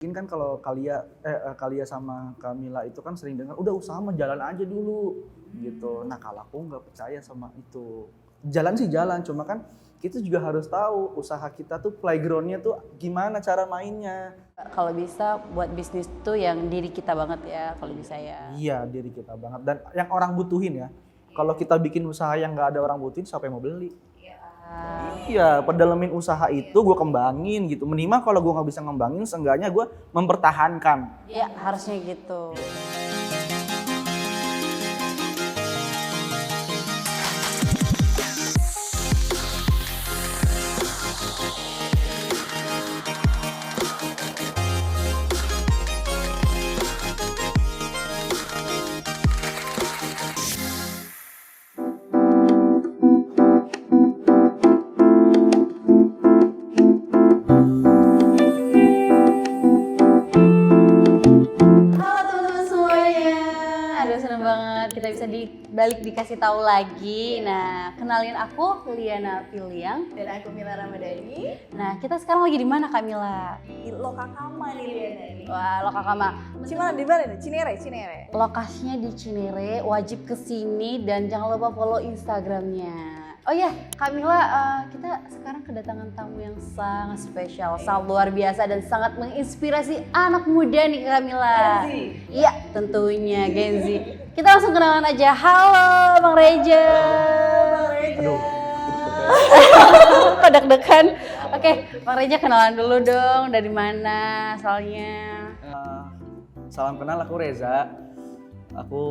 Mungkin kan kalau Kalia sama Kamila itu kan sering dengar, udah usaha mah jalan aja dulu gitu. Nah kalau aku nggak percaya sama itu. Jalan sih jalan, cuma kan kita juga harus tahu usaha kita tuh playgroundnya tuh gimana cara mainnya. Kalau bisa buat bisnis tuh yang diri kita banget ya, kalau bisa ya. Iya diri kita banget dan yang orang butuhin ya. Kalau kita bikin usaha yang nggak ada orang butuhin, siapa yang mau beli? Iya, pedalamin usaha itu gue kembangin gitu. Minimal kalau gue nggak bisa ngembangin, seenggaknya gue mempertahankan. Ya harusnya gitu. Halo teman-teman semuanya, aduh seneng banget kita bisa balik dikasih tahu lagi. Nah, kenalin aku Liana Piliang Dan aku Mila Ramadhani Nah, kita sekarang lagi di mana Kak Mila? di Lokakama nih Liana nih. Wah, Lokakama. Cimana di mana nih? Cinere. Lokasinya di Cinere, wajib kesini dan jangan lupa follow Instagramnya. Oh ya, Kak Mila, kita sekarang kedatangan tamu yang sangat spesial, sangat luar biasa dan sangat menginspirasi anak muda nih Kak Mila. Gen Z. Iya, tentunya Gen Z. Kita langsung kenalan aja. Halo Bang Reja. Aduh. Kok deg-degan? Oke, Bang Reja kenalan dulu dong. Dari mana asalnya? Salam kenal, aku Reza. Aku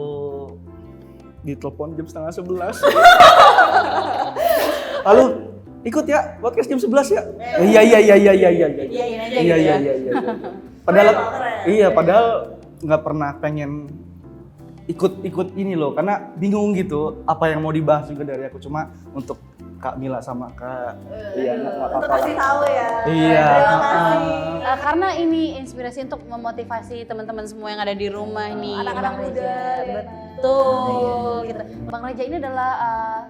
ditelepon jam 10:30. Lalu ikut ya podcast jam 11 ya? Iya. Iyain aja gitu ya. Iya. Padahal nggak pernah pengen ikut ini loh, karena bingung gitu apa yang mau dibahas juga dari aku, cuma untuk Kak Mila sama Kak Liana nggak Untuk apa-apa kasih lah. tahu ya. Iya. Terima kasih. Karena ini inspirasi untuk memotivasi teman-teman semua yang ada di rumah nih. Anak-anak Bang muda, Reja. Liana. Betul. Gitu. Bang Reja ini adalah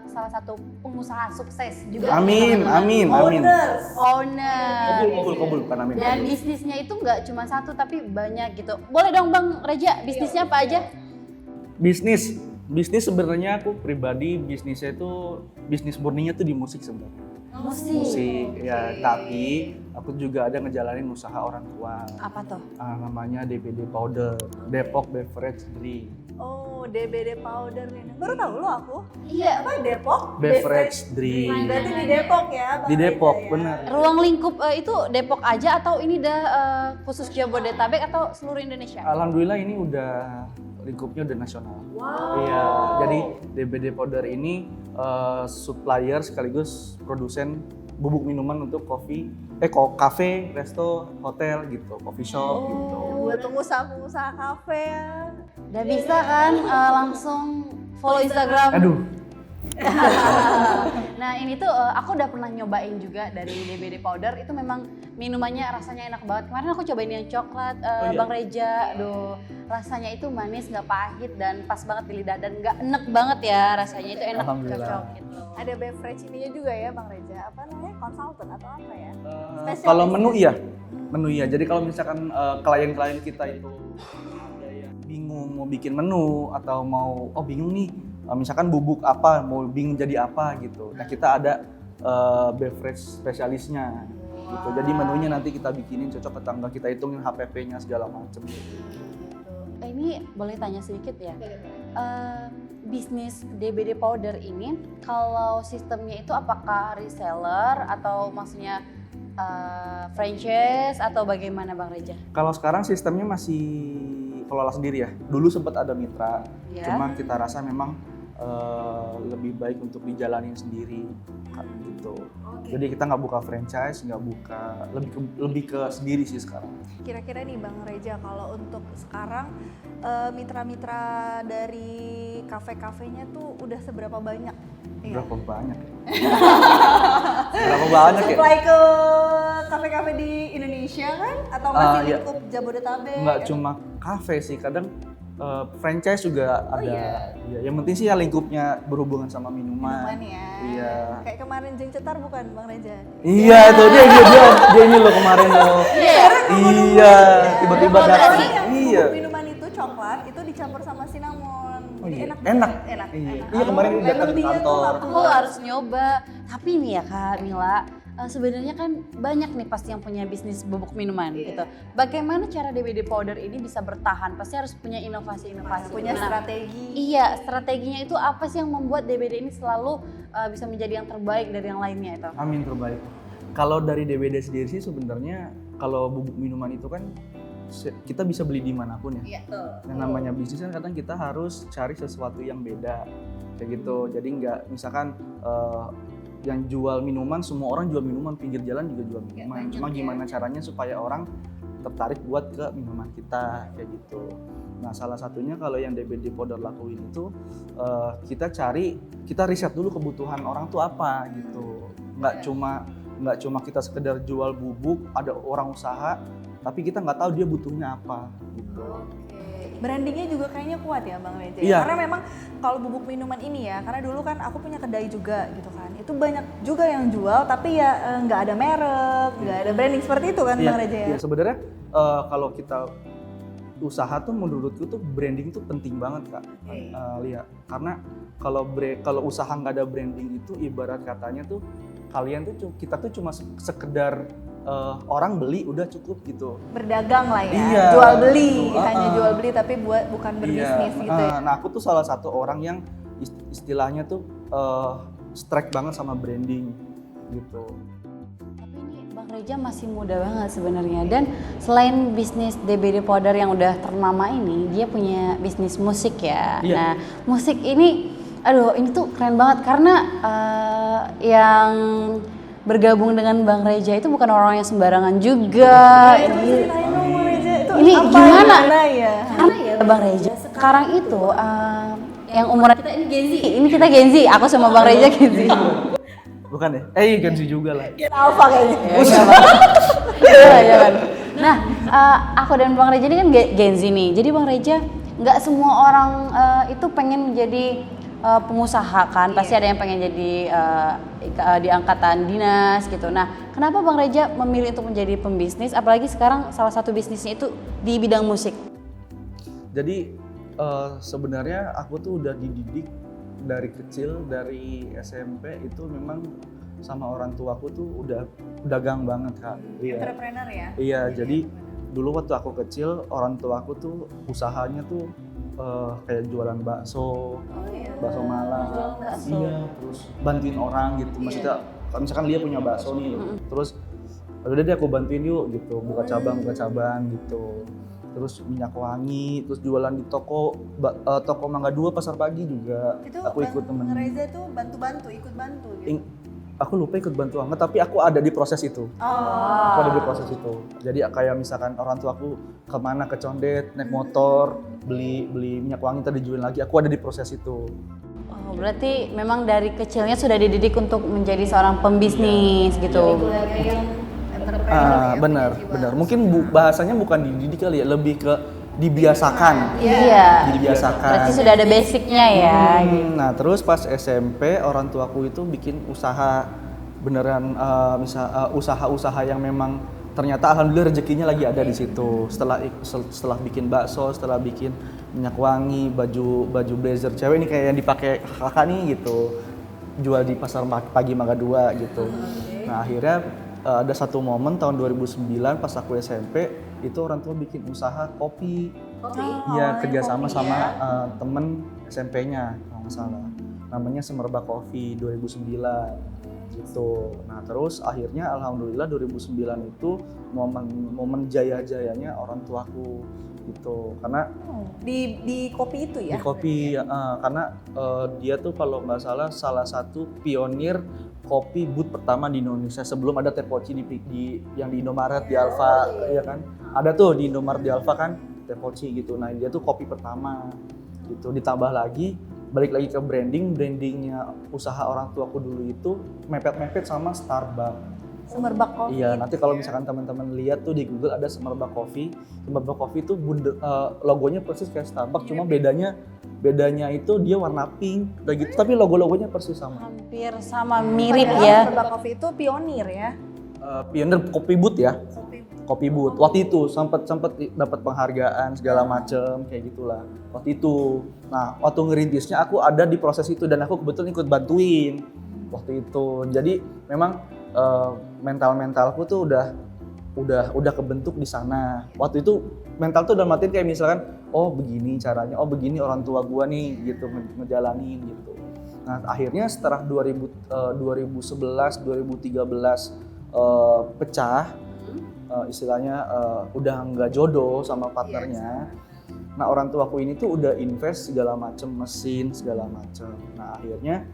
salah satu pengusaha sukses juga. Amin. Owners. Owner. Kobul, bukan amin. Dan bisnisnya itu nggak cuma satu tapi banyak gitu. Boleh dong Bang Reja, bisnisnya apa aja? Bisnis sebenarnya aku pribadi bisnisnya itu bisnis murninya tuh di musik sebenarnya. Musik ya, tapi aku juga ada ngejalanin usaha orang tua. Apa tuh? Namanya DBD Powder, Depok Beverage Drink. Oh, DBD Powder nih. Baru tahu lo aku. Iya. Apa Depok? Beverage Drink. Berarti di Depok ya, Bang Di Depok, Reza ya? bener. Ruang lingkup itu Depok aja atau ini udah khusus Jabodetabek atau seluruh Indonesia? Alhamdulillah ini udah lingkupnya udah nasional. Wow. Iya, jadi DBD Powder ini supplier sekaligus produsen bubuk minuman untuk kafe, resto, hotel gitu, coffee shop gitu. Buat pengusaha kafe ya. Udah bisa kan langsung follow Instagram. Aduh, Nah ini tuh aku udah pernah nyobain juga dari DBD Powder, itu memang minumannya rasanya enak banget. Kemarin aku cobain yang coklat iya? Bang Reja, aduh rasanya itu manis, nggak pahit dan pas banget di lidah dan nggak enek banget ya rasanya, itu enak, Alhamdulillah. cocok gitu. Ada beverage ininya juga ya Bang Reza. Apa namanya? Konsultan atau apa ya? Spesialis. kalau menu iya. Jadi kalau misalkan klien-klien kita itu ada yang bingung mau bikin menu atau mau bingung nih, misalkan bubuk apa, mau bingung jadi apa gitu. Nah kita ada beverage spesialisnya gitu. Jadi menunya nanti kita bikinin cocok ke tangga, kita hitungin HPP-nya segala macem. Ini boleh tanya sedikit ya? Bisnis DBD Powder ini kalau sistemnya itu apakah reseller atau maksudnya franchise atau bagaimana Bang Reja? Kalau sekarang sistemnya masih kelola sendiri ya. Dulu sempat ada mitra, Ya. cuman kita rasa memang lebih baik untuk dijalanin sendiri gitu. Jadi kita nggak buka franchise, nggak buka, lebih ke sendiri sih sekarang. Kira-kira nih Bang Reja, kalau untuk sekarang mitra-mitra dari kafe-kafenya tuh udah seberapa banyak? Iya. Berapa banyak ya? Berapa banyak ya? Supply ke kafe-kafe di Indonesia kan? Atau masih iya. lingkup Jabodetabek? Nggak cuma kafe sih, kadang franchise juga ada. iya. Iya, yang penting sih ya lingkupnya berhubungan sama minuman. Minuman ya. Iya. Kayak kemarin Jeng Cetar bukan Bang Reza? Iya, tuh dia ini loh kemarin loh. Iya, tiba-tiba datang. Soalnya yang Iya. minuman itu coklat itu dicampur sama cinnamon. Oh Jadi iya. enak. Enak. Enak. Iya. enak. Iya, kemarin dia datang ke Lemon tea-nya tuh kantor. nggak Aku keluar. harus nyoba. Tapi nih ya Kak Mila, sebenarnya kan banyak nih pasti yang punya bisnis bubuk minuman gitu. Bagaimana cara DBD Powder ini bisa bertahan? Pasti harus punya inovasi-inovasi. Punya Nah, strategi. Iya, strateginya itu apa sih yang membuat DBD ini selalu bisa menjadi yang terbaik dari yang lainnya itu? Amin, terbaik. Kalau dari DBD sendiri sih sebenarnya kalau bubuk minuman itu kan kita bisa beli dimanapun ya. Iya, betul. Yang namanya bisnis kan kadang kita harus cari sesuatu yang beda kayak gitu. Jadi nggak misalkan yang jual minuman, semua orang jual minuman, pinggir jalan juga jual minuman. banyak Cuma ya. gimana caranya supaya orang tertarik buat ke minuman kita kayak gitu. Nah, salah satunya kalau yang DBD Powder lakuin itu kita riset dulu kebutuhan orang tuh apa gitu. Nggak cuma kita sekedar jual bubuk, ada orang usaha tapi kita nggak tahu dia butuhnya apa gitu. Brandingnya juga kayaknya kuat ya Bang Reza. Iya. Karena memang kalau bubuk minuman ini ya, karena dulu kan aku punya kedai juga gitu kan. Itu banyak juga yang jual tapi ya nggak ada merek, nggak ada branding seperti itu kan Bang Reza ya. Iya, sebenarnya kalau kita usaha tuh menurutku tuh branding tuh penting banget Kak. Lihat, karena kalau usaha nggak ada branding itu ibarat katanya tuh kita tuh cuma sekedar orang beli udah cukup gitu. Berdagang lah ya, Iya, jual beli, betul. hanya jual beli tapi bukan berbisnis Iya. gitu ya. Nah, aku tuh salah satu orang yang istilahnya tuh strike banget sama branding gitu. Tapi ini Bang Reja masih muda banget sebenarnya, dan selain bisnis DBD Powder yang udah ternama ini, dia punya bisnis musik ya. Iya. Nah, musik ini, aduh ini tuh keren banget karena yang bergabung dengan Bang Reja itu bukan orang yang sembarangan juga. Itu ceritain dong Bang Reza, itu Ini apa gimana? ya? Karena ya Bang Reja sekarang itu yang umuran kita ini Gen Z. Ini kita Gen Z, aku sama Bang Reja Gen Z. Bukan ya? Ganti juga lah. Alpha kayaknya. Jangan. Nah, aku dan Bang Reja ini kan Gen Z nih. Jadi Bang Reja, nggak semua orang itu pengen menjadi pengusaha kan. Pasti ada yang pengen jadi di angkatan dinas gitu. Nah, kenapa Bang Reja memilih untuk menjadi pembisnis? Apalagi sekarang salah satu bisnisnya itu di bidang musik. Jadi sebenarnya aku tuh udah dididik dari kecil, dari SMP itu memang sama orang tuaku tuh udah dagang banget Kak. Iya. Entrepreneur ya? Iya, jadi dulu waktu aku kecil orang tuaku tuh usahanya tuh kayak jualan bakso, bakso Malang. Jualan bakso. Iya, terus bantuin orang gitu. Maksudnya kalau misalkan dia punya bakso nih, terus udah deh aku bantuin yuk gitu, buka cabang gitu. Terus minyak wangi, terus jualan di toko Mangga 2 Pasar Pagi juga. Itu aku ikut Bang temen. Reza tuh ikut bantu gitu. Aku lupa ikut bantu banget, tapi aku ada di proses itu. Aku ada di proses itu. Jadi kayak misalkan orang tua aku kemana ke Condet, naik motor, beli minyak wangi tadi dijualin lagi, aku ada di proses itu. Oh, berarti memang dari kecilnya sudah dididik untuk menjadi seorang pembisnis gitu. Benar. Mungkin bahasanya bukan dididik kali ya, lebih ke dibiasakan. Iya. Dibiasakan. Berarti sudah ada basicnya ya. Nah, terus pas SMP orang tuaku itu bikin usaha beneran usaha-usaha yang memang ternyata alhamdulillah rezekinya lagi ada di situ. Setelah bikin bakso, setelah bikin minyak wangi, baju blazer cewek ini kayak yang dipakai kakak nih gitu. Jual di Pasar Pagi Mangga 2 gitu. Nah, akhirnya ada satu momen tahun 2009 pas aku SMP itu orang tua bikin usaha kopi. Iya, kerjasama sama temen SMP-nya kalau nggak salah. Namanya Semerbak Coffee 2009 gitu. Nah, terus akhirnya alhamdulillah 2009 itu momen jaya-jayanya orang tuaku gitu. Karena di kopi itu ya? di kopi karena dia tuh kalau nggak salah satu pionir kopi booth pertama di Indonesia sebelum ada Teh Poci yang di Indomaret di Alfa, ya kan? Ada tuh di Indomaret di Alfa kan Teh Poci gitu. Nah, dia tuh kopi pertama gitu. Ditambah lagi balik lagi ke brandingnya usaha orang tuaku dulu itu mepet-mepet sama Starbucks. Semerbak Coffee. Iya, nanti kalau misalkan teman-teman lihat tuh di Google ada Semerbak Coffee. Semerbak Coffee itu logonya persis kayak Starbucks, cuma bedanya itu dia warna pink, udah gitu. Tapi logo-logonya persis sama. Hampir sama, mirip Padahal ya. Semerbak Coffee itu pionir ya. Pioneer Kopi Boot ya. Kopi Boot. Waktu itu sempat dapat penghargaan segala macem kayak gitulah. Waktu itu. Nah, waktu ngerintisnya aku ada di proses itu dan aku kebetulan ikut bantuin waktu itu. Jadi memang mentalku tuh udah kebentuk di sana. Waktu itu mental tuh udah matiin kayak misalkan oh begini caranya, oh begini orang tua gua nih gitu ngejalanin gitu. Nah, akhirnya setelah 2011 2013 pecah, istilahnya udah nggak jodoh sama partnernya. Nah, orang tuaku ini tuh udah invest segala macem mesin segala macem. Nah, akhirnya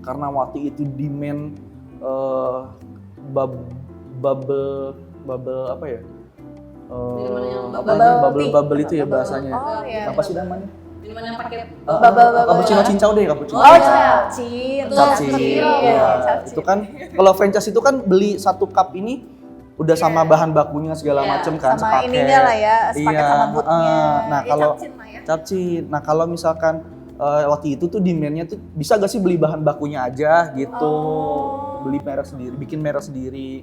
karena waktu itu demand bubble apa ya? Bubble itu ya bahasanya. Oh, iya. Apa sih namanya? Minuman yang pakai Cappuccino cincau deh, cappuccino. Oh, cincau. capcin. Capcin. Iya, Iya. capcin. Itu kan kalau franchise itu kan beli satu cup ini udah sama bahan bakunya segala macem kan, Sama sepaket. ininya lah ya, sepaket sama bootnya. Nah, Ya, kalau capcin lah ya. capcin. Nah, kalau misalkan waktu itu tuh demand-nya tuh bisa gak sih beli bahan bakunya aja gitu. Beli merek sendiri, bikin merek sendiri.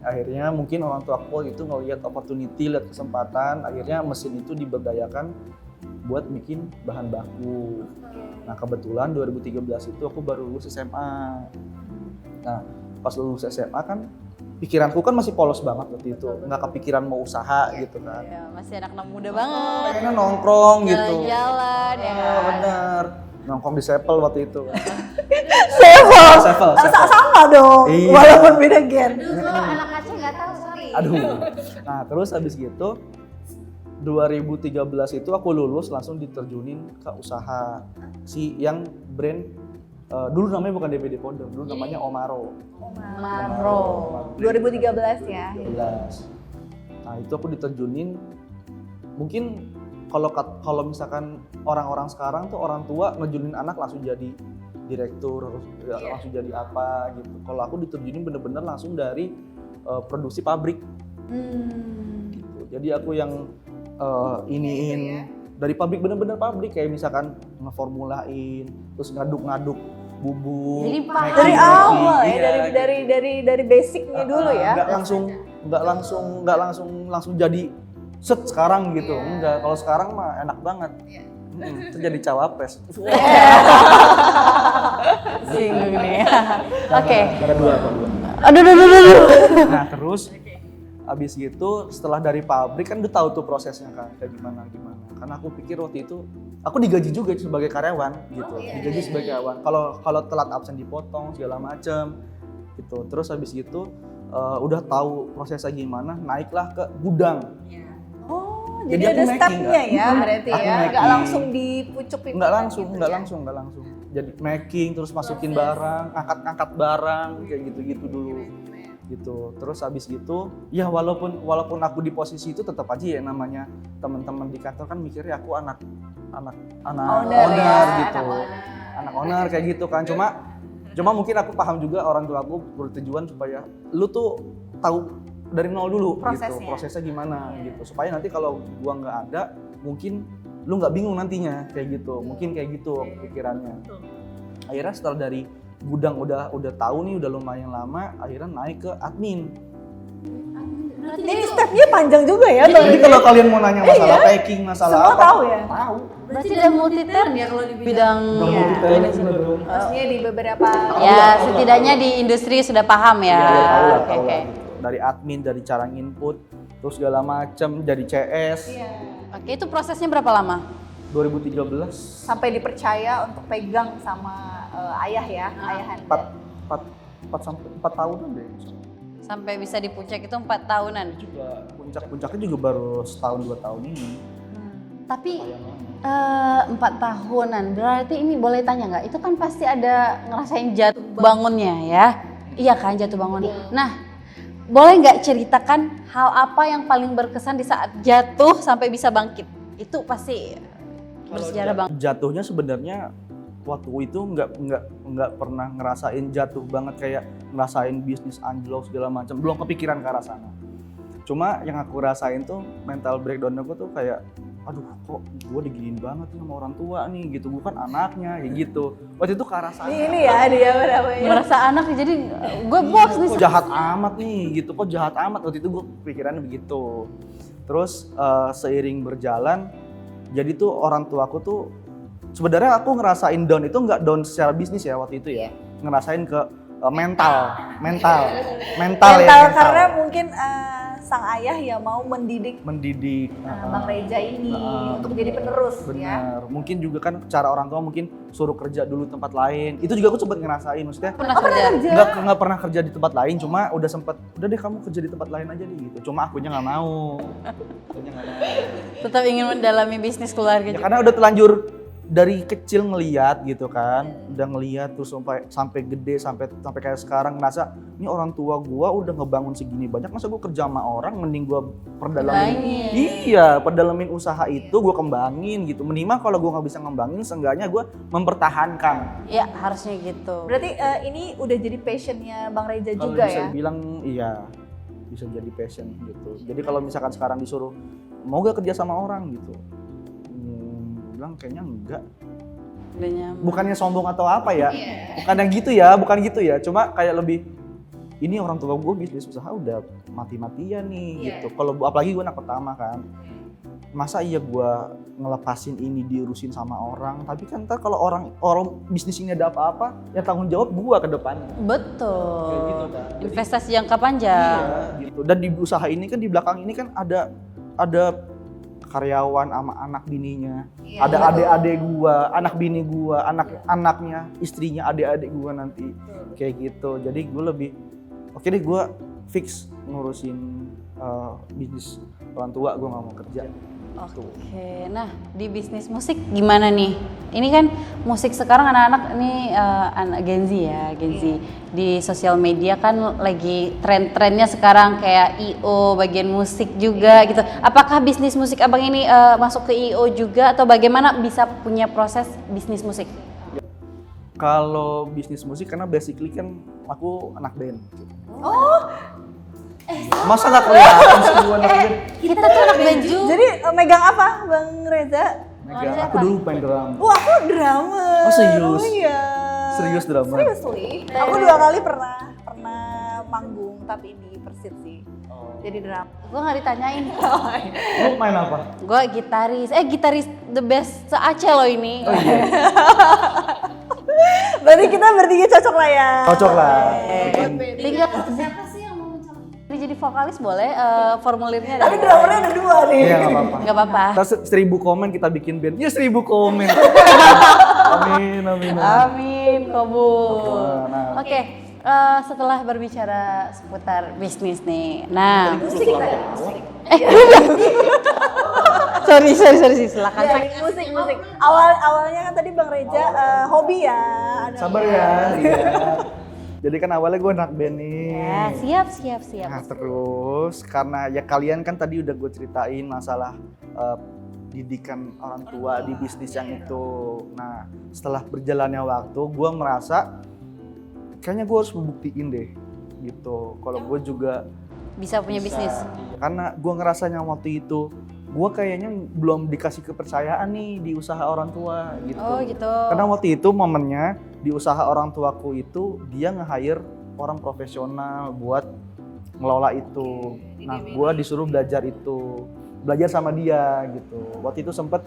Akhirnya mungkin orang tua aku itu ngelihat opportunity, lihat kesempatan, akhirnya mesin itu diberdayakan buat bikin bahan baku. Nah, kebetulan 2013 itu aku baru lulus SMA. Nah, pas lulus SMA kan pikiranku kan masih polos banget waktu itu, nggak kepikiran mau usaha gitu kan. Ya, masih anak muda banget. Pengennya nongkrong gitu. Jalan-jalan ya. Bener. Nongkrong di Sevel waktu itu. Sevel. Sevel. Sama dong, Iya. walaupun beda gen. Anak Aceh nggak tahu, sorry. Aduh. Nah, terus habis gitu 2013 itu aku lulus langsung diterjunin ke usaha yang brand dulu namanya bukan DPD Pondok, dulu namanya Omaro. Maro. 2013 ya. 2013. Nah, itu aku diterjunin mungkin kalau misalkan orang-orang sekarang tuh orang tua ngejunin anak langsung jadi direktur, langsung jadi apa gitu. Kalau aku diterjunin bener-bener langsung dari produksi pabrik. Gitu. Jadi aku yang iniin dari pabrik, bener-bener pabrik, kayak misalkan ngeformulain, terus ngaduk-ngaduk bubuk. Jadi paham. Dari awal ya, Iya, dari basicnya dulu ya. Nggak langsung jadi set sekarang gitu. Enggak, kalau sekarang mah enak banget. Itu jadi cawapres. Singgung nih. Oke. Ada dua. Aduh. Nah, terus abis gitu setelah dari pabrik kan udah tahu tuh prosesnya kan kayak gimana. Karena aku pikir waktu itu aku digaji juga sebagai karyawan gitu. Digaji sebagai karyawan. Kalau telat absen dipotong segala macem gitu. Terus habis gitu udah tahu prosesnya gimana, naiklah ke gudang. Oh, Jadi jadi aku ada making, stepnya ya Kak. berarti Aku ya. Nggak making. langsung dipucuk pimpin Nggak langsung. gitu ya. Jadi making, terus masukin barang, angkat barang kayak gitu-gitu dulu. Gitu. Terus habis gitu, ya walaupun aku di posisi itu tetap aja ya namanya teman-teman di kantor kan mikirnya aku anak Owner ya, gitu. Anak owner kayak gitu kan. Cuma mungkin aku paham juga orang tua aku bertujuan supaya lu tuh tahu dari nol dulu gitu, prosesnya gimana gitu. Supaya nanti kalau gua nggak ada, mungkin lu nggak bingung nantinya kayak gitu. Mungkin kayak gitu pikirannya. Akhirnya setelah dari gudang udah tahu nih, udah lumayan lama, akhirnya naik ke admin. Ini stepnya panjang juga ya. Jadi kalau kalian mau nanya masalah packing, masalah Semua apa, tahu ya? Tahu. Berarti udah multi turn ya kalau di bidang Maksudnya di beberapa ya setidaknya di industri sudah paham ya. Tahu lah. Oke. Dari admin, dari cara input, terus segala macam, dari CS. Oke, itu prosesnya berapa lama? 2013. sampai dipercaya untuk pegang sama ayah ya, ayahan. 4 tahunan deh. Sampai bisa dipuncak itu 4 tahunan. Juga puncaknya juga baru setahun 2 tahun ini. Tapi 4 tahunan, berarti ini boleh tanya nggak? Itu kan pasti ada ngerasain jatuh bangunnya ya? Iya kan, jatuh bangun. Nah, boleh nggak ceritakan hal apa yang paling berkesan di saat jatuh sampai bisa bangkit? Itu pasti bersejarah banget. Jatuhnya sebenarnya waktu itu nggak pernah ngerasain jatuh banget kayak ngerasain bisnis anjlok segala macam, belum kepikiran ke arah sana. Cuma yang aku rasain tuh mental breakdown aku tuh kayak aduh kok gue diginiin banget nih sama orang tua nih gitu, gue kan anaknya kayak gitu. Waktu itu ke arah sana. Ini ya dia namanya. Merasa anak jadi gue box nih. Kok jahat amat nih gitu, kok jahat amat. Waktu itu gue pikirannya begitu. Terus seiring berjalan, jadi tuh orang tuaku tuh sebenarnya aku ngerasain down itu nggak down secara bisnis ya waktu itu ya, ngerasain ke mental ya, karena mungkin sang ayah ya mau mendidik Bang Reza ini untuk jadi penerus ya. Benar, mungkin juga kan cara orang tua mungkin suruh kerja dulu tempat lain. Itu juga aku sempat ngerasain, maksudnya Pernah kerja. nggak pernah kerja di tempat lain, cuma udah deh kamu kerja di tempat lain aja deh gitu. Cuma akunya nggak mau. Tetap ingin mendalami bisnis keluarga Ya, juga. karena udah telanjur dari kecil ngeliat gitu kan, udah ngeliat terus sampai gede sampai kayak sekarang ngerasa ini orang tua gua udah ngebangun segini banyak, masa gua kerja sama orang, mending gua perdalamin usaha itu gua kembangin gitu. Minimal kalau gua nggak bisa ngembangin, seenggaknya gua mempertahankan. Ya harusnya gitu. Berarti ini udah jadi passionnya Bang Reza Kalau juga bisa ya? dibilang iya, bisa jadi passion gitu. Jadi kalau misalkan sekarang disuruh mau gak kerja sama orang gitu, bilang kayaknya enggak. Udah nyaman. Bukannya sombong atau apa ya, bukan gitu ya, cuma kayak lebih ini orang tua gue bisnis usaha udah mati-matian nih gitu. Kalau apalagi gue anak pertama kan, masa iya gue ngelepasin ini diurusin sama orang, tapi kan ntar kalau orang bisnis ini ada apa-apa ya tanggung jawab gue ke depannya. Betul. Kayak gitu kan. Investasi jangka panjang. Iya gitu. Dan di usaha ini kan di belakang ini kan ada karyawan sama anak bininya, ada adik-adik gua, anak bini gua, anaknya, istrinya, adik-adik gua nanti kayak gitu. Jadi gua lebih oke deh, gua fix ngurusin bisnis orang tua, gua nggak mau kerja. Oke, nah di bisnis musik gimana nih? Ini kan musik sekarang anak-anak ini anak Gen Z ya, Gen Z. Di sosial media kan lagi tren-trennya sekarang kayak I.O, bagian musik juga gitu. Apakah bisnis musik abang ini masuk ke I.O juga atau bagaimana bisa punya proses bisnis musik? Kalau bisnis musik karena basically kan aku anak band. Masa nggak kelihatan sih gua anak band? Kita tuh anak band juga. Jadi megang apa Bang Reza? Megang, aku dulu main drum. Wah, aku drummer. Oh, serius? Oh iya. Serius drummer? Seriously. Aku 2 kali pernah manggung tapi di Persit sih. Jadi drum. Gue nggak ditanyain. Lu main apa? Gue gitaris the best se-Aceh loh ini. Oh iya. Berarti kita bertiga cocok lah ya. Cocok lah. Tinggal siapa sih yang mau mencoba jadi vokalis boleh, formulirnya ada. Tapi drummernya ada 2 nih. Iya nggak apa-apa. Nggak apa-apa. Terus 1000 komen kita bikin band. Ya 1000 komen. Amin. Amin, kabul. Nah. Oke, setelah berbicara seputar bisnis nih, nah, Musik kita. sorry, silakan. Ya, musik. Awalnya kan tadi Bang Reza hobi ya. Sabar ya. Iya. Jadi kan awalnya gue anak band nih. Ya, siap. Nah terus karena ya kalian kan tadi udah gue ceritain masalah didikan orang tua di bisnis yang itu. Nah setelah berjalannya waktu gue merasa kayaknya gue harus membuktiin deh gitu. Kalau gue juga Bisa punya bisnis. Karena gue ngerasanya waktu itu gue kayaknya belum dikasih kepercayaan nih di usaha orang tua gitu. Oh gitu. Karena waktu itu momennya di usaha orang tuaku itu dia nge-hire orang profesional buat ngelola itu. Nah, gue disuruh belajar sama dia gitu. Waktu itu sempet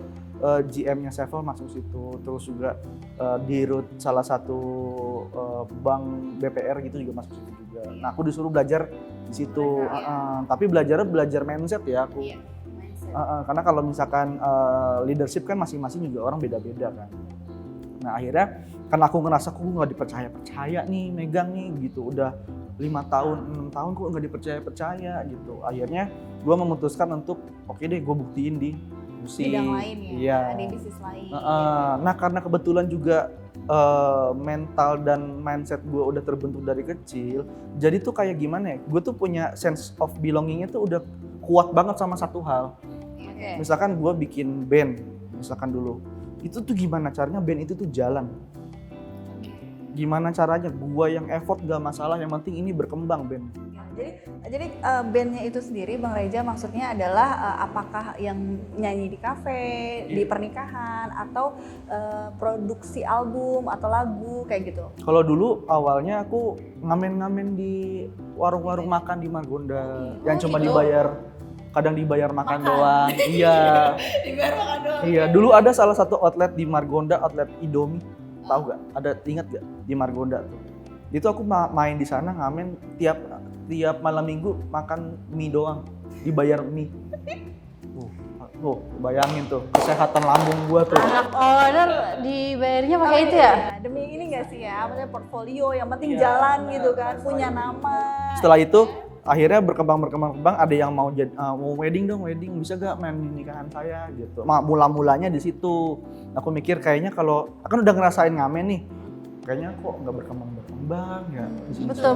GM-nya Sevel masuk situ, terus juga Dirut salah satu bank BPR gitu juga masuk situ juga. Nah, aku disuruh belajar di situ. Tapi belajar mindset ya aku. Karena kalau misalkan leadership kan masing-masing juga orang beda-beda kan. Nah akhirnya karena aku ngerasa aku nggak dipercaya nih megang nih gitu, udah 5 tahun 6 tahun kok nggak dipercaya gitu. Akhirnya gue memutuskan untuk oke deh gue buktiin di musik. Bidang lain ya, iya. di bisnis lain. Nah karena kebetulan juga mental dan mindset gue udah terbentuk dari kecil, jadi tuh kayak gimana ya, gue tuh punya sense of belongingnya tuh udah kuat banget sama satu hal. Misalkan gue bikin band, misalkan dulu itu tuh gimana caranya band itu tuh jalan. Gimana caranya, gua yang effort gak masalah, yang penting ini berkembang band. Jadi bandnya itu sendiri Bang Reza maksudnya adalah apakah yang nyanyi di kafe, di pernikahan, atau produksi album atau lagu kayak gitu? Kalau dulu awalnya aku ngamen-ngamen di warung-warung makan di Margonda, yang cuma dibayar, kadang dibayar makan doang. Iya. Dibayar makan doang. Iya, dulu ada salah satu outlet di Margonda, outlet Indomie. Tahu gak? Ada, ingat gak di Margonda tuh? Itu aku main di sana ngamen tiap malam minggu makan mie doang, dibayar mie. Bayangin tuh kesehatan lambung gua tuh. Anak owner dibayarnya pakai itu ya? Demi ini nggak sih ya, maksudnya portfolio yang penting jalan gitu kan, punya nama. Setelah itu akhirnya berkembang, ada yang mau mau wedding dong, bisa gak main di nikahan saya gitu. Mula-mulanya di situ. Aku mikir kayaknya kalau kan udah ngerasain ngamen nih, kayaknya kok nggak berkembang ya. Betul.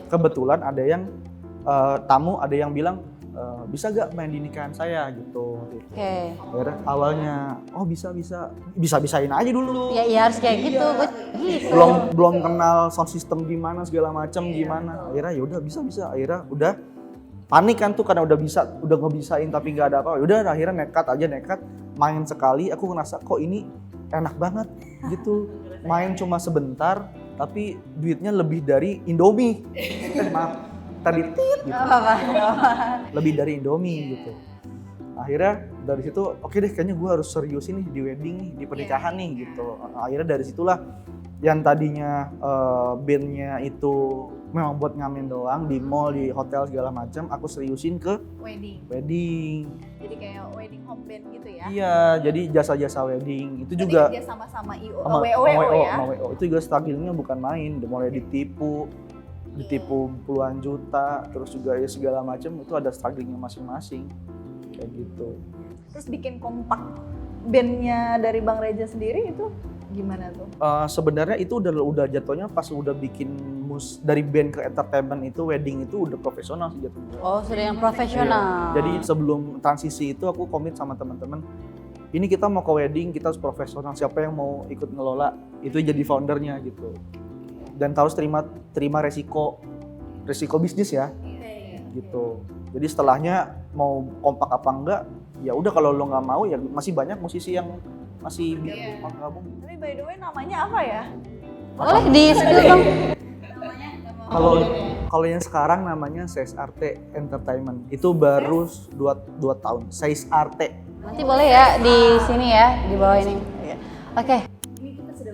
Kebetulan ada yang tamu, ada yang bilang bisa gak main di nikahan saya gitu. Oke. Akhirnya awalnya bisa-bisain aja dulu. Ya harus kayak gitu. Gitu. Belum kenal sound system gimana segala macam gimana. Akhirnya ya udah bisa. Akhirnya udah panik kan tuh karena udah ngebisain tapi nggak ada apa. Udah akhirnya nekat main sekali. Aku ngerasa kok ini enak banget gitu. Main cuma sebentar tapi duitnya lebih dari Indomie. Maaf, tadi gitu. Lebih dari Indomie gitu. Akhirnya dari situ oke deh, kayaknya gue harus serius ini di wedding nih, di pernikahan nih gitu. Akhirnya dari situlah yang tadinya bandnya itu memang buat ngamen doang di mall, di hotel segala macam, aku seriusin ke wedding. Jadi kayak wedding home band gitu ya? Iya, jadi jasa-jasa wedding itu juga dia sama-sama WO ya? sama WO. Itu juga struggle-nya bukan main, mulai ditipu puluhan juta, terus juga ya segala macam, itu ada struggle-nya masing-masing kayak gitu. Terus bikin kompak bandnya dari Bang Reza sendiri itu gimana tuh? Sebenarnya itu udah jatuhnya pas udah bikin dari band ke entertainment itu, wedding itu udah profesional sih jatuhnya. Oh, sudah yang profesional. Iya. Jadi sebelum transisi itu aku komit sama teman-teman, ini kita mau ke wedding, kita harus profesional. Siapa yang mau ikut ngelola itu jadi foundernya gitu. Dan harus terima resiko bisnis ya. Gitu. Jadi setelahnya mau kompak apa enggak, ya udah kalau lo nggak mau ya masih banyak musisi yang masih mau gabung. Tapi by the way namanya apa ya? Boleh di-spill dong. Kalau yang sekarang namanya CSRT Entertainment. Itu baru 2 tahun. CSRT. Nanti boleh ya di sini ya, di bawah ini. Oke. Ini kita sudah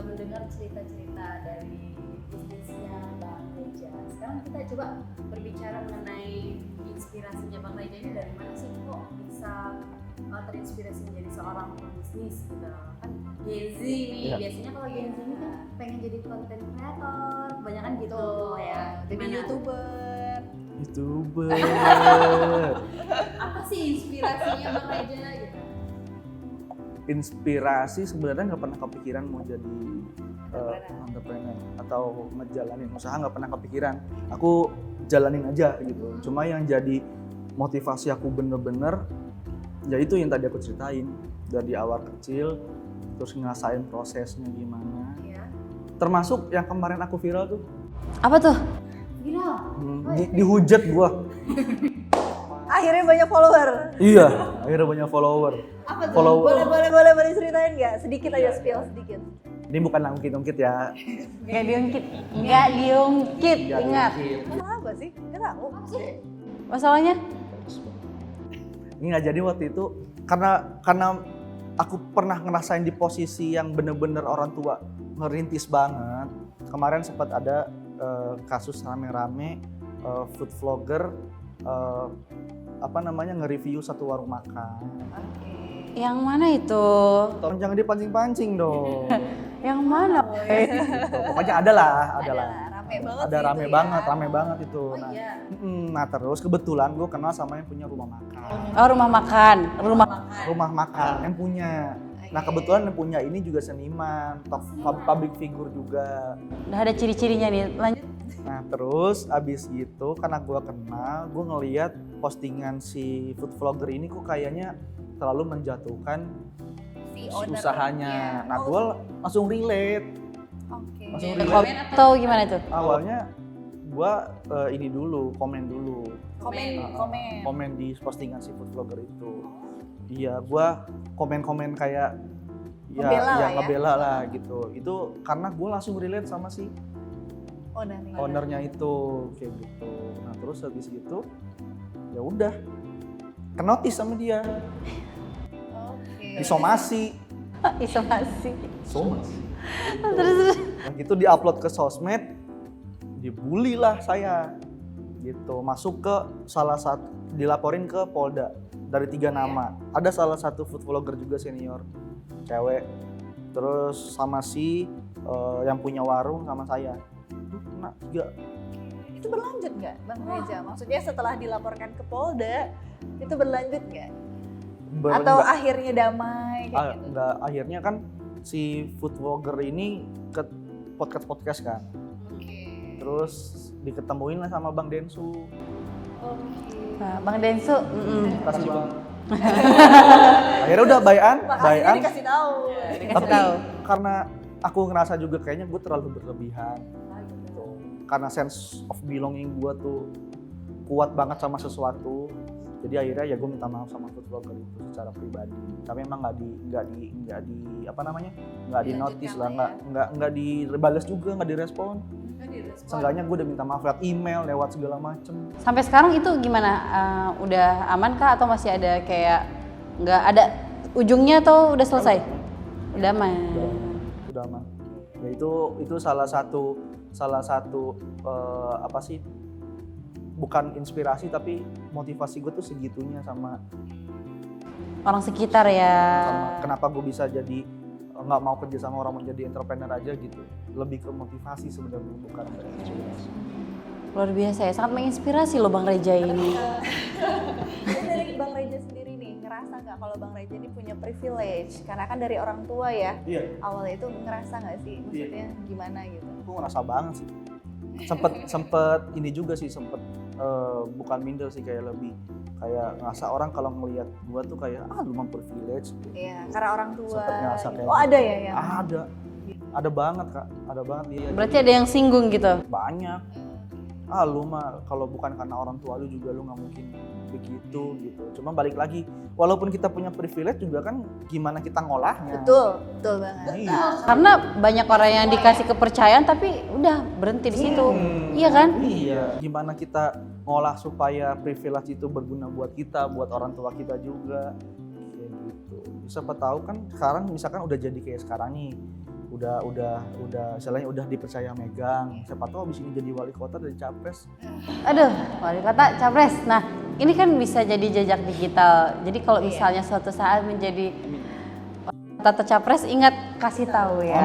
mendengar cerita-cerita dari bisnisnya Bang Reza. Sekarang kita coba berbicara mengenai inspirasinya Bang Reza ini dari mana sih kok bisa terinspirasi menjadi seorang pebisnis gitu. Kan Gen Z nih, biasanya kalau Gen Z ini kan pengen jadi content creator, kebanyakan gitu ya. Jadi YouTuber. Apa sih inspirasinya Bang Reza gitu? Inspirasi sebenarnya nggak pernah kepikiran mau jadi entrepreneur atau ngejalanin usaha, nggak pernah kepikiran. Aku jalanin aja gitu. Cuma yang jadi motivasi aku bener-bener ya itu yang tadi aku ceritain, dari awal kecil terus ngerasain prosesnya gimana. Termasuk yang kemarin aku viral tuh. Apa tuh? Dihujat gua. Akhirnya banyak follower. Iya, akhirnya banyak follower. Apa tuh? Boleh ceritain nggak? Sedikit aja spill sedikit. Ini bukan ngungkit-ngungkit ya. Nggak diungkit, ingat. Masalah apa sih? Nggak tahu. Masalahnya? Ini nggak jadi waktu itu karena aku pernah ngerasain di posisi yang bener-bener orang tua ngerintis banget. Kemarin sempat ada kasus rame-rame food vlogger nge-review satu warung makan. Yang mana itu? Tolong jangan dipancing-pancing dong. Yang mana? Pokoknya ada lah. Rame banget itu. Nah terus kebetulan gue kenal sama yang punya rumah makan. Oh, rumah makan. Rumah makan yang punya. Nah kebetulan yang punya ini juga seniman, public figure juga. Udah ada ciri-cirinya nih. Lanjut. Nah terus abis gitu karena gue kenal, gue ngeliat postingan si food vlogger ini kok kayaknya terlalu menjatuhkan si si owner-nya. usahanya. Nah, Oh, gue langsung relate. Oke. Langsung Komen relate. atau gimana tuh? Awalnya gue ini dulu, komen dulu. Komen. Di postingan si food vlogger itu. Iya, gua komen-komen kayak Ngebela lah ya. ngebela lah gitu. Itu karena gua langsung relate sama si ownernya itu kayak gitu. Nah, terus habis itu ya udah kenotis sama dia, Oke. disomasi. Isolasi. Somasi. Terus Nah, gitu diupload ke sosmed, dibully lah saya gitu. Masuk ke salah satu, dilaporin ke Polda dari 3 nama. Ada salah satu food vlogger juga senior cewek, terus sama si yang punya warung sama saya. Nah, 3. Itu berlanjut nggak, Bang Reza? Maksudnya setelah dilaporkan ke Polda, itu berlanjut nggak? Atau akhirnya damai kayak gitu? enggak, akhirnya kan si food vlogger ini ke podcast kan. Oke. Terus diketemuin lah sama Bang Densu. Nah, Bang Densu, Kasih Bang. Akhirnya udah bayan. Makanya dikasih tahu. Tapi tahu. karena aku ngerasa juga kayaknya gue terlalu berlebihan gitu. Karena sense of belonging gue tuh kuat banget sama sesuatu. Jadi akhirnya ya gue minta maaf sama food vlogger itu secara pribadi. Tapi emang nggak di apa namanya, nggak di notice lah, nggak dibales juga, nggak direspon. Seenggaknya gue udah minta maaf lewat email, lewat segala macem. sampai sekarang itu gimana? Udah aman kah atau masih ada kayak nggak ada ujungnya atau udah selesai? Udah aman. Udah aman. Ya itu salah satu apa sih? Bukan inspirasi tapi motivasi gue tuh segitunya sama Orang sekitar ya. kenapa gue bisa jadi nggak mau kerja sama orang, mau jadi entrepreneur aja gitu. Lebih ke motivasi sebenarnya, bukan inspirasi. Luar biasa ya, sangat menginspirasi loh Bang Reja ini. Jadi dari Bang Reza sendiri nih, ngerasa nggak kalau Bang Reza ini punya privilege? Karena kan dari orang tua ya, Iya, awalnya itu ngerasa nggak sih? Maksudnya gimana gitu? gue ngerasa banget sih. Sempet ini juga sih, bukan minder sih, kayak lebih kayak ngerasa orang kalau ngelihat gue tuh kayak lu mah privilege gitu. Iya, karena orang tua. Sempet ngerasa kayak Oh ada ya yang? Ada banget Kak, ada banget dia. Berarti ada yang singgung gitu. Banyak. Lu mah kalau bukan karena orang tua lu juga lu nggak mungkin begitu gitu. Cuma balik lagi, walaupun kita punya privilege juga kan gimana kita ngolahnya. Betul banget. Iya. Karena banyak orang yang dikasih kepercayaan tapi udah berhenti di situ. Iya kan? Iya. Gimana kita ngolah supaya privilege itu berguna buat kita, buat orang tua kita juga. Kayak gitu. Siapa tahu kan sekarang misalkan udah jadi kayak sekarang nih. Udah istilahnya udah dipercaya megang. Siapa tahu abis ini jadi wali kota, dari capres. Aduh, wali kota, capres. Nah, ini kan bisa jadi jejak digital. Jadi kalau misalnya suatu saat menjadi tata capres, ingat kasih tahu ya.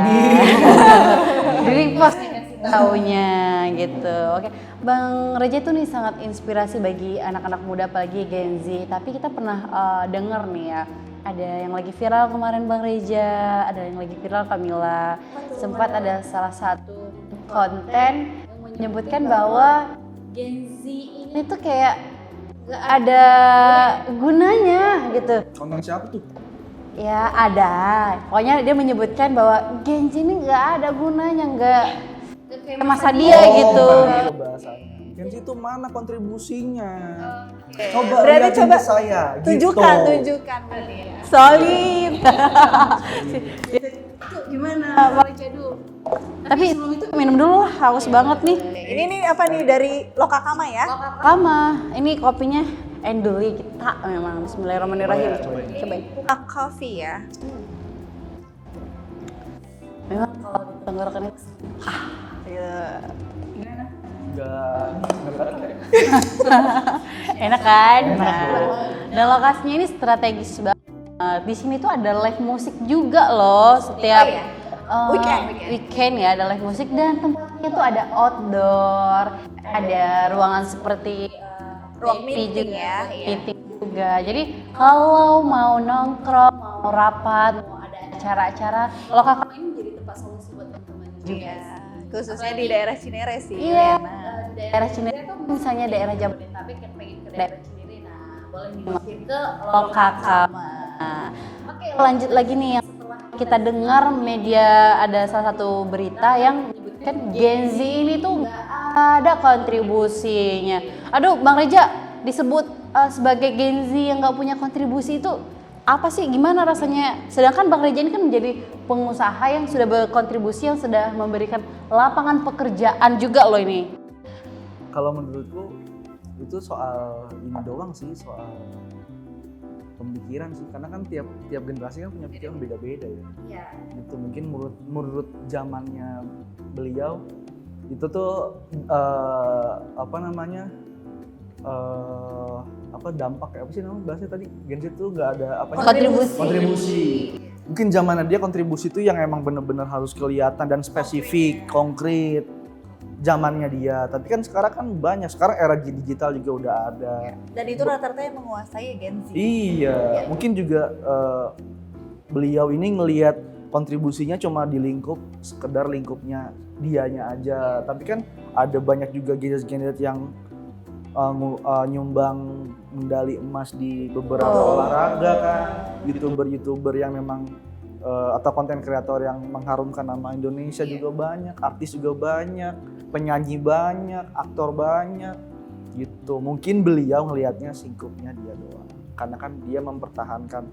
Jadi post taunya gitu. Oke, Bang Reja tuh nih sangat inspirasi bagi anak-anak muda apalagi Gen Z. Tapi kita pernah denger nih ya, ada yang lagi viral kemarin Bang Reja, ada yang lagi viral Kamila. Sempat ada salah satu konten menyebutkan bahwa Gen Z ini tuh kayak gak ada gunanya gitu. Konten siapa tuh? Ya ada, pokoknya dia menyebutkan bahwa Gen Z ini nggak ada gunanya, nggak kayak masa dia gitu. Itu bahasanya. Gen Z itu mana kontribusinya? Coba Berarti liatin coba ke saya. Tunjukkan gitu. berarti ya. Solid. Itu gimana? Baca dulu. Tapi sebelum itu minum dulu lah, haus banget nih. Ini nih apa nih dari Lokakama ya? Lama, ini kopinya enduli kita memang. Bismillahirrahmanirrahim. Cobain. Coffee ya. Memang kalau di tenggorokan itu Enggak. enak kan? Nah, dan lokasinya ini strategis banget. Di sini tuh ada live musik juga loh setiap weekend ya, ada live musik dan tempatnya tuh ada outdoor, ada ruangan seperti Ruang meeting juga, ya, iya. meeting juga. Jadi kalau mau nongkrong, mau rapat, mau ada acara-acara, lokal ini jadi tempat solusi buat teman-teman juga. Iya. Khususnya di daerah Cinere sih. Iya. Enak. Daerah Cinere tuh misalnya daerah Jabodetabek Tapi kan pengen ke daerah sendiri, nah boleh mampir ke Lokakama. Oke, Lanjut lagi nih, yang setelah kita dengar media ada salah satu berita yang kan Gen Z ini tuh nggak ada kontribusinya. Aduh, Bang Reja disebut sebagai Gen Z yang nggak punya kontribusi itu apa sih? Gimana rasanya? Sedangkan Bang Reja ini kan menjadi pengusaha yang sudah berkontribusi, yang sudah memberikan lapangan pekerjaan juga loh ini. Kalau menurutku itu soal ini doang sih, soal pemikiran sih, karena kan tiap generasi kan punya pikiran beda-beda ya. Iya. Gitu mungkin menurut zamannya beliau itu tuh apa namanya dampak apa sih namanya bahasanya tadi, Gen Z tuh nggak ada apa kontribusi. Mungkin zamannya dia kontribusi itu yang emang bener-bener harus kelihatan dan spesifik, konkret. Zamannya dia, tapi kan sekarang kan banyak, sekarang era digital juga udah ada. Dan itu rata-rata yang menguasai Gen Z. Iya, mungkin juga beliau ini ngelihat kontribusinya cuma di lingkup, sekedar lingkupnya dianya aja. Tapi kan ada banyak juga generasi yang nyumbang medali emas di beberapa olahraga kan, youtuber yang memang atau konten kreator yang mengharumkan nama Indonesia juga banyak, artis juga banyak, penyanyi banyak, aktor banyak gitu. Mungkin beliau ngelihatnya singkupnya dia doang, karena kan dia mempertahankan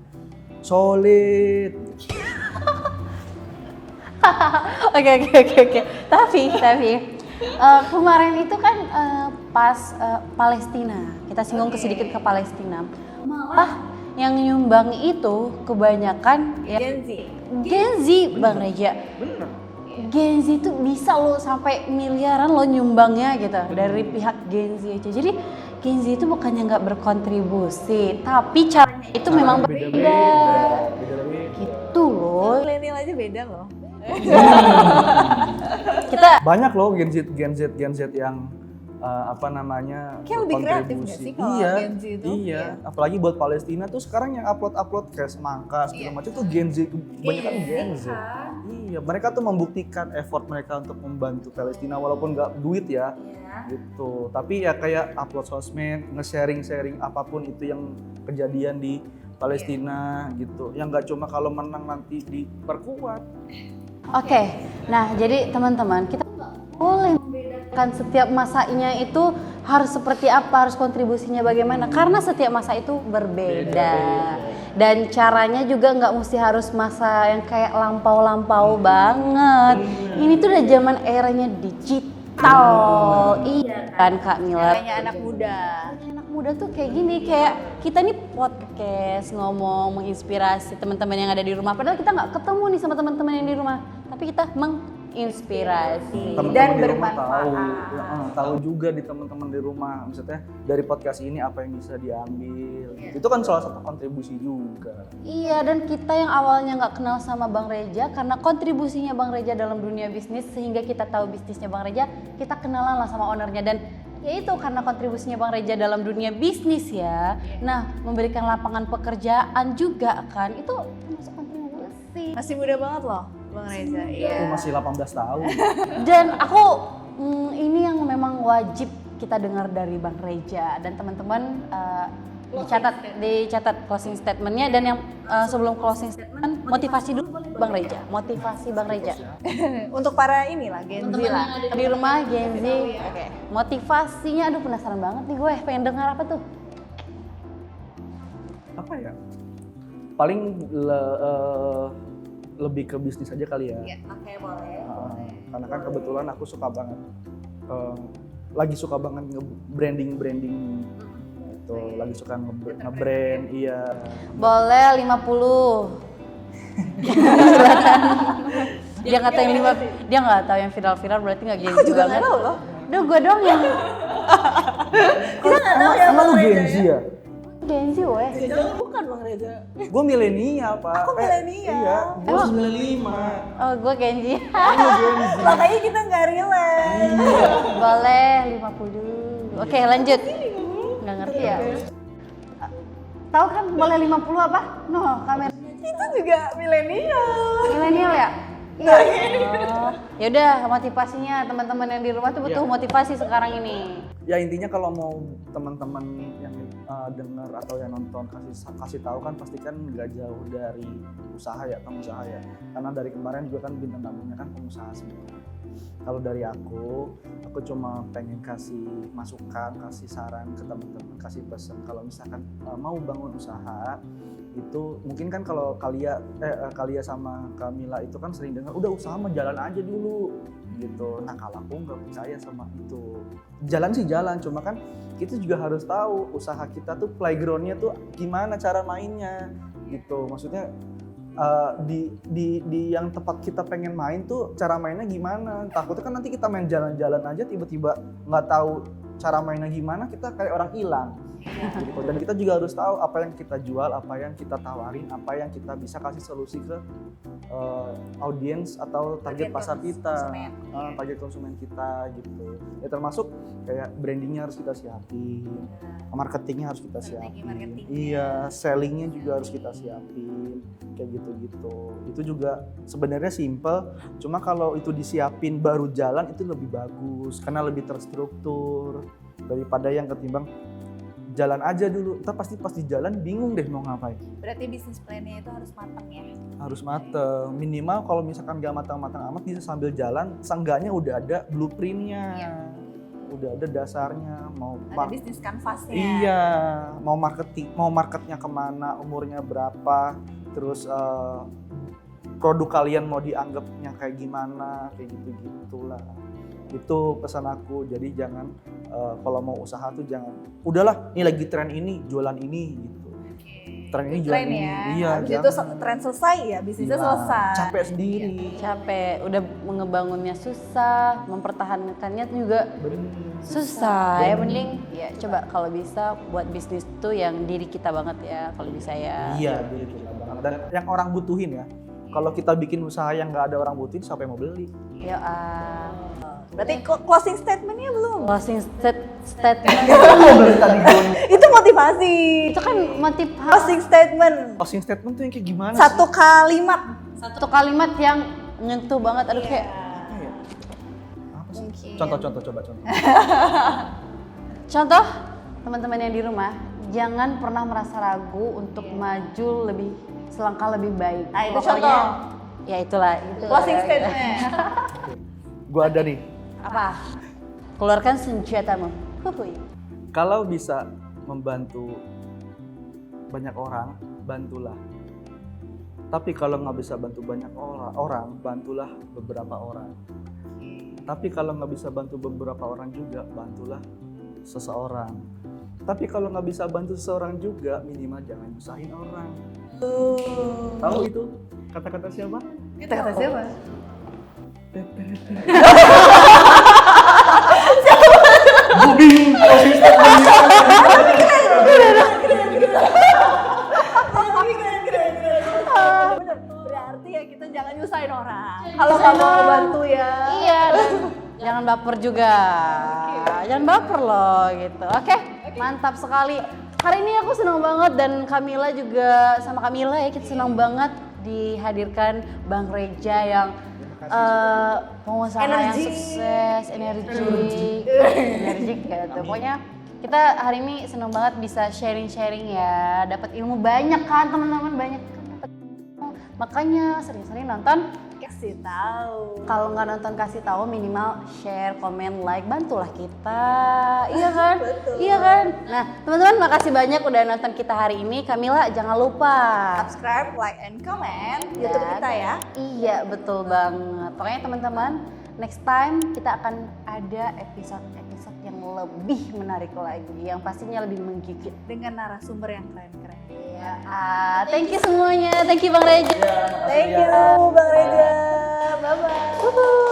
solid. Oke. Tapi kemarin itu kan pas Palestina, kita singgung sedikit ke Palestina. Malah yang nyumbang itu kebanyakan ya Gen Z, Bang Reja. Bener. Gen Z itu bisa loh sampai miliaran loh nyumbangnya gitu dari pihak Gen Z aja. Jadi Gen Z itu bukannya nggak berkontribusi, tapi caranya itu memang berbeda. Gitu loh. Milenial aja beda loh. Kita Banyak loh Gen Z yang apa namanya Kayak lebih kreatif nggak sih kalau Gen Z itu? Iya, apalagi buat Palestina tuh sekarang yang upload kayak semangka segala macam tuh Gen Z, kebanyakan Gen Z. Iya, mereka tuh membuktikan effort mereka untuk membantu Palestina walaupun nggak duit ya, gitu. Tapi ya kayak upload sosmed, nge-sharing apapun itu yang kejadian di Palestina gitu. Yang nggak cuma kalau menang nanti diperkuat. Oke, nah jadi teman-teman kita nggak boleh membedakan setiap masanya itu harus seperti apa, harus kontribusinya bagaimana, karena setiap masa itu berbeda. Dan caranya juga nggak mesti harus masa yang kayak lampau-lampau banget. Ini tuh udah zaman eranya digital, iya kan Kak Mila? Kayaknya anak muda. Anak muda tuh kayak gini, kayak kita nih podcast ngomong menginspirasi teman-teman yang ada di rumah. Padahal kita nggak ketemu nih sama teman-teman yang di rumah, tapi kita menginspirasi Teman-teman dan di rumah bermanfaat. tahu juga di teman-teman di rumah, maksudnya dari podcast ini apa yang bisa diambil. Itu kan salah satu kontribusi juga. Iya, dan kita yang awalnya nggak kenal sama Bang Reja, karena kontribusinya Bang Reja dalam dunia bisnis sehingga kita tahu bisnisnya Bang Reja, kita kenalan lah sama ownernya. Dan ya itu karena kontribusinya Bang Reja dalam dunia bisnis ya. Nah, memberikan lapangan pekerjaan juga kan, itu termasuk kontribusi. Masih muda banget loh Bang Reza. Aku masih 18 tahun. Dan aku ini yang memang wajib kita dengar dari Bang Reja dan teman-teman, dicatat closing statementnya. Dan yang sebelum closing statement, motivasi dulu Bang Reja, motivasi Bang Reja Untuk para inilah Gen Z lah. di rumah Gen Z. Oke, motivasinya, aduh penasaran banget nih gue, pengen dengar apa tuh? Apa ya? Paling lebih ke bisnis aja kali ya. Oke, boleh. Karena kan kebetulan aku suka banget, lagi suka banget branding itu, lagi suka nge-brand, iya. Boleh 50. Dia nggak tahu yang 5, dia nggak tahu yang viral berarti nggak Gen Z. Aku juga nggak banget. tahu loh. Duh, gue dong yang Kita nggak tahu ya Emang Bang lu Gen Reza Z ya. ya? Gen Z weh. Bukan Bang Reza. Gue milenial, Pak. Aku milenial. Iya, gue 95. Oh, gue Gen Z. Lu Gen Z. Makanya kita nggak relate. Boleh 50 dulu. Oke, lanjut. Nggak ngerti ya. Tahu kan boleh 50 apa? No, kamera Itu juga milenial. milenial ya? Ya udah, motivasinya teman-teman yang di rumah tuh butuh motivasi sekarang ini. Ya intinya kalau mau teman-teman yang dengar atau yang nonton kasih tahu kan pasti kan nggak jauh dari usaha ya, pengusaha ya. Karena dari kemarin juga kan bintang tamunya kan pengusaha semua. Kalau dari aku cuma pengen kasih masukan, kasih saran ke teman-teman, kasih pesan kalau misalkan mau bangun usaha itu mungkin kan kalau Kalia sama Kamila itu kan sering dengar udah usaha mah jalan aja dulu gitu. Nah kalau aku nggak percaya sama itu. Jalan sih jalan, cuma kan kita juga harus tahu usaha kita tuh playgroundnya tuh gimana cara mainnya gitu. Maksudnya di yang tempat kita pengen main tuh cara mainnya gimana. Takutnya kan nanti kita main jalan-jalan aja tiba-tiba nggak tahu cara mainnya gimana, kita kayak orang hilang. Gitu. Dan kita juga harus tahu apa yang kita jual, apa yang kita tawarin, apa yang kita bisa kasih solusi ke audiens atau target pasar kita, target konsumen kita gitu. Ya termasuk kayak brandingnya harus kita siapin, marketingnya harus kita siapin, iya, sellingnya juga harus kita siapin, kayak gitu-gitu. Itu juga sebenarnya simple, cuma kalau itu disiapin baru jalan itu lebih bagus karena lebih terstruktur daripada yang ketimbang jalan aja dulu, kita pasti jalan bingung deh mau ngapain. Berarti bisnis plan-nya itu harus matang ya? Harus mateng, minimal kalau misalkan gak matang-matang amat bisa sambil jalan, seenggaknya udah ada blueprint-nya, udah ada dasarnya, ada bisnis canvas-nya. Iya, mau marketnya kemana, umurnya berapa, terus produk kalian mau dianggapnya kayak gimana, kayak gitu-gitulah. Itu pesan aku, jadi jangan kalau mau usaha tuh jangan udahlah ini lagi tren ini jualan ini gitu. Tren ini jualan ini. Ya. Iya, habis itu tren selesai ya bisnisnya selesai. Capek sendiri. Capek, udah ngebangunnya susah, mempertahankannya juga susah. Ya mending ya coba kalau bisa buat bisnis tuh yang diri kita banget ya, kalau bisa ya. Iya, diri kita banget. Dan yang orang butuhin ya. Kalau kita bikin usaha yang nggak ada orang butuhin, siapa yang mau beli? Ya, berarti closing statement-nya belum? closing statement. Itu motivasi. Itu kan Closing statement. Closing statement tuh yang kayak gimana Satu sih? kalimat. Satu kalimat yang nyentuh banget. Aduh kayak Apa sih? Contoh, coba contoh. contoh teman-teman yang di rumah, jangan pernah merasa ragu untuk maju selangkah lebih baik. Nah, itu Pokoknya, contoh. Ya itulah. Itu Closing statement. Gua ada nih. Apa? Keluarkan senjatamu. Huhuy. Kalau bisa membantu banyak orang, bantulah. Tapi kalau nggak bisa bantu banyak orang, bantulah beberapa orang. Tapi kalau nggak bisa bantu beberapa orang juga, bantulah seseorang. Tapi kalau nggak bisa bantu seseorang juga, minimal jangan nyusahin orang. Tahu itu kata-kata siapa? Kata-kata siapa? Gue bingung. Berarti ya kita jangan nyusahin orang. Kalau nggak mau bantu ya. Iya, dan jangan baper juga. Jangan baper loh gitu. Oke, mantap sekali. Hari ini aku senang banget dan Kamila juga sama Kamila ya, kita senang banget dihadirkan Bang Reja yang pengusaha yang sukses, energik gitu. Pokoknya kita hari ini senang banget bisa sharing-sharing ya, dapat ilmu banyak kan teman-teman, banyak kan dapat ilmu. Makanya sering-sering nonton. Kasih tahu. Kalau nggak nonton kasih tahu, minimal share, komen, like, bantulah kita. Iya kan? Betul. Iya kan? Nah, teman-teman makasih banyak udah nonton kita hari ini. Kamila jangan lupa Subscribe, like, and comment YouTube kita ya. Iya, betul banget. Pokoknya teman-teman, next time kita akan ada episode-episode yang lebih menarik lagi, yang pastinya lebih menggigit. Dengan narasumber yang keren-keren. Ya, thank you semuanya. Thank you Bang Reja. Thank you Bang Reja. Bye-bye.